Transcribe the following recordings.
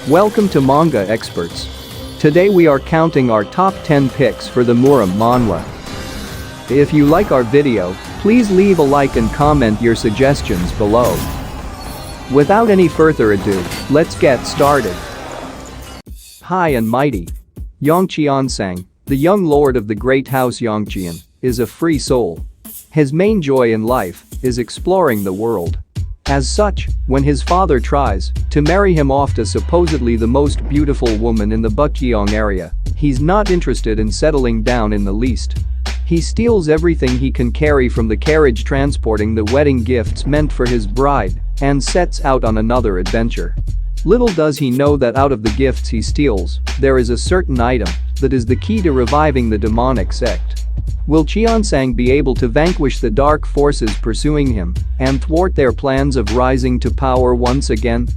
Welcome to Manga Experts. Today we are counting our top 10 picks for the Murim manhwa. If you like our video, please leave a like and comment your suggestions below. Without any further ado, let's get started. High and mighty. Yongqiansang, the young lord of the great house Yongqian, is a free soul. His main joy in life is exploring the world. As such, when his father tries to marry him off to supposedly the most beautiful woman in the Bukyeong area, he's not interested in settling down in the least. He steals everything he can carry from the carriage transporting the wedding gifts meant for his bride and sets out on another adventure. Little does he know that out of the gifts he steals, there is a certain item that is the key to reviving the demonic sect. Will Qiansang be able to vanquish the dark forces pursuing him and thwart their plans of rising to power once again?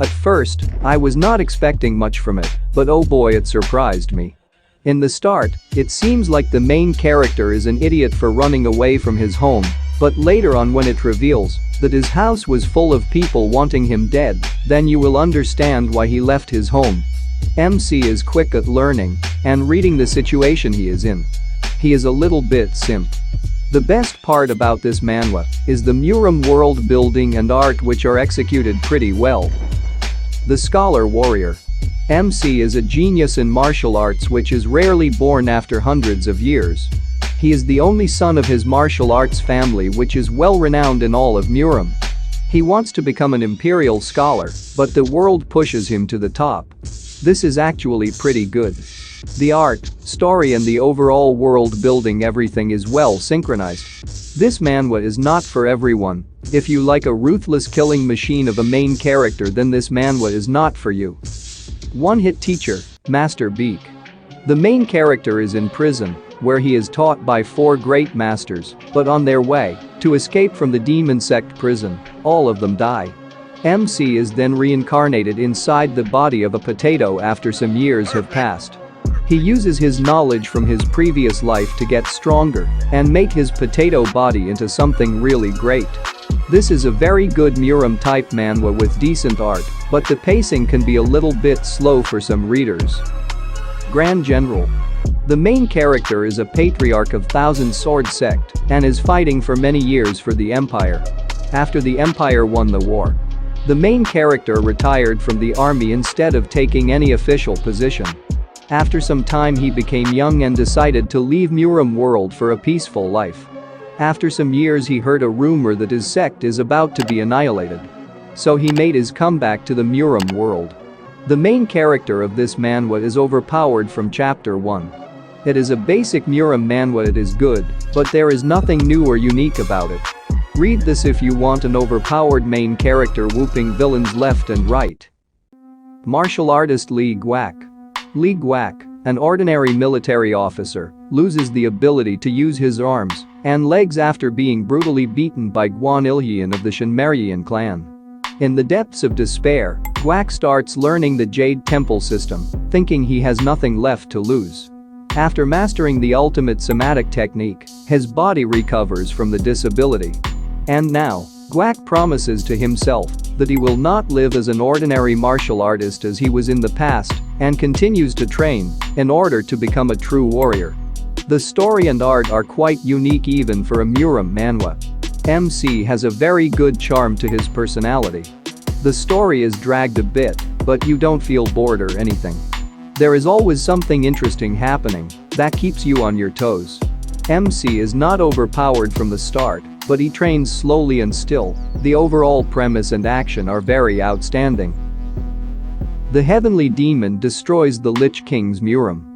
At first, I was not expecting much from it, but oh boy, it surprised me. In the start, it seems like the main character is an idiot for running away from his home, but later on when it reveals that his house was full of people wanting him dead, then you will understand why he left his home. MC is quick at learning and reading the situation he is in. He is a little bit simp. The best part about this manhwa is the Murim world building and art, which are executed pretty well. The Scholar Warrior. MC is a genius in martial arts which is rarely born after hundreds of years. He is the only son of his martial arts family, which is well renowned in all of Murim. He wants to become an imperial scholar, but the world pushes him to the top. This is actually pretty good. The art, story and the overall world building, everything is well synchronized. This manhwa is not for everyone. If you like a ruthless killing machine of a main character, then this manhwa is not for you. One-hit teacher, Master Beak. The main character is in prison, where he is taught by 4 great masters, but on their way to escape from the demon sect prison, all of them die. MC is then reincarnated inside the body of a potato after some years have passed. He uses his knowledge from his previous life to get stronger and make his potato body into something really great. This is a very good Murim type manhwa with decent art, but the pacing can be a little bit slow for some readers. Grand General. The main character is a patriarch of Thousand Sword sect and is fighting for many years for the empire. After the empire won the war, the main character retired from the army instead of taking any official position. After some time he became young and decided to leave Murim world for a peaceful life. After some years he heard a rumor that his sect is about to be annihilated. So he made his comeback to the Murim world. The main character of this manhwa is overpowered from chapter 1. It is a basic Murim manhwa, it is good, but there is nothing new or unique about it. Read this if you want an overpowered main character whooping villains left and right. Martial artist Li Guak. Li Guak, an ordinary military officer, loses the ability to use his arms and legs after being brutally beaten by Guan Ilhian of the Shinmerian clan. In the depths of despair, Guak starts learning the Jade Temple system, thinking he has nothing left to lose. After mastering the ultimate somatic technique, his body recovers from the disability. And now, Guak promises to himself that he will not live as an ordinary martial artist as he was in the past and continues to train in order to become a true warrior. The story and art are quite unique even for a Murim manhwa. MC has a very good charm to his personality. The story is dragged a bit, but you don't feel bored or anything. There is always something interesting happening that keeps you on your toes. MC is not overpowered from the start, but he trains slowly and still. The overall premise and action are very outstanding. The Heavenly Demon destroys the Lich King's Murim.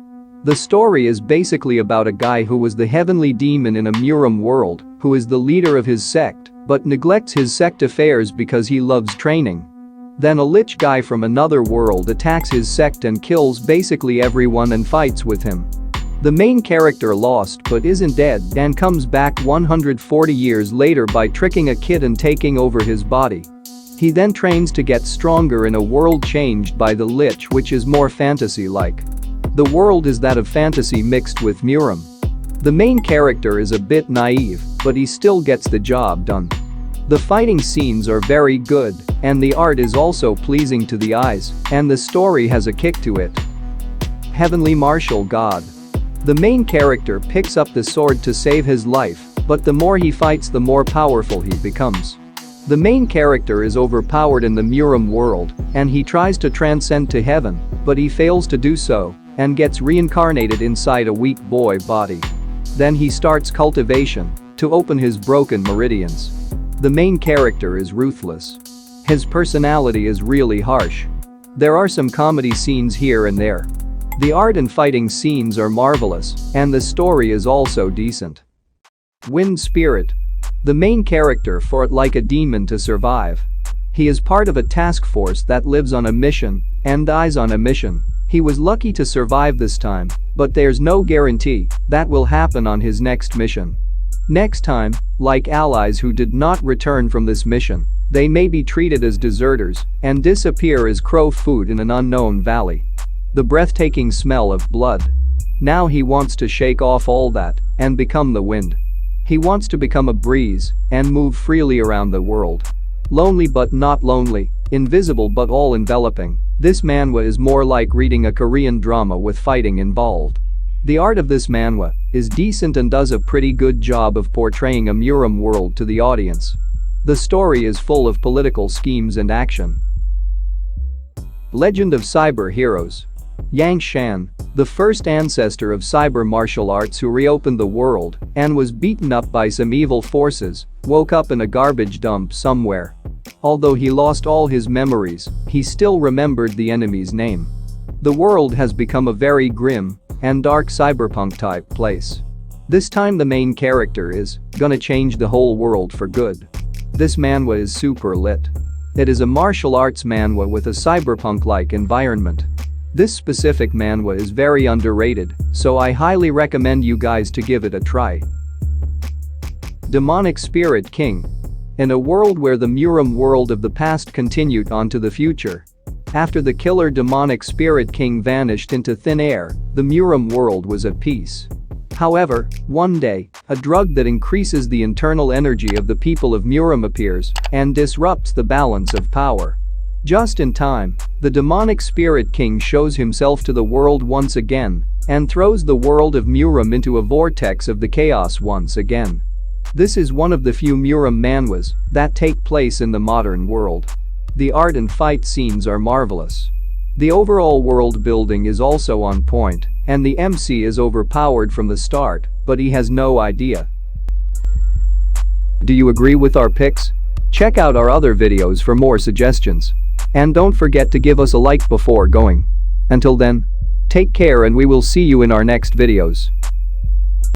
The story is basically about a guy who was the Heavenly Demon in a Murim world, who is the leader of his sect, but neglects his sect affairs because he loves training. Then a Lich guy from another world attacks his sect and kills basically everyone and fights with him. The main character lost but isn't dead and comes back 140 years later by tricking a kid and taking over his body. He then trains to get stronger in a world changed by the Lich, which is more fantasy-like. The world is that of fantasy mixed with Murim. The main character is a bit naive, but he still gets the job done. The fighting scenes are very good, and the art is also pleasing to the eyes, and the story has a kick to it. Heavenly Martial God. The main character picks up the sword to save his life, but the more he fights the more powerful he becomes. The main character is overpowered in the Murim world, and he tries to transcend to heaven, but he fails to do so, and gets reincarnated inside a weak boy body. Then he starts cultivation to open his broken meridians. The main character is ruthless. His personality is really harsh. There are some comedy scenes here and there. The art and fighting scenes are marvelous, and the story is also decent. Wind Spirit. The main character fought like a demon to survive. He is part of a task force that lives on a mission and dies on a mission. He was lucky to survive this time, but there's no guarantee that will happen on his next mission. Next time, like allies who did not return from this mission, they may be treated as deserters and disappear as crow food in an unknown valley. The breathtaking smell of blood. Now he wants to shake off all that and become the wind. He wants to become a breeze and move freely around the world. Lonely but not lonely, invisible but all-enveloping, this manhwa is more like reading a Korean drama with fighting involved. The art of this manhwa is decent and does a pretty good job of portraying a Murim world to the audience. The story is full of political schemes and action. Legend of Cyber Heroes. Yang Shan, the first ancestor of cyber martial arts who reopened the world and was beaten up by some evil forces, woke up in a garbage dump somewhere. Although he lost all his memories, he still remembered the enemy's name. The world has become a very grim and dark cyberpunk-type place. This time the main character is gonna change the whole world for good. This manhwa is super lit. It is a martial arts manhwa with a cyberpunk-like environment. This specific manhwa is very underrated, so I highly recommend you guys to give it a try. Demonic Spirit King. In a world where the Murim world of the past continued on to the future. After the killer demonic spirit king vanished into thin air, the Murim world was at peace. However, one day, a drug that increases the internal energy of the people of Murim appears and disrupts the balance of power. Just in time, the demonic spirit king shows himself to the world once again and throws the world of Murim into a vortex of the chaos once again. This is one of the few Murim manhwas that take place in the modern world. The art and fight scenes are marvelous. The overall world building is also on point, and the MC is overpowered from the start, but he has no idea. Do you agree with our picks? Check out our other videos for more suggestions. And don't forget to give us a like before going. Until then, take care and we will see you in our next videos.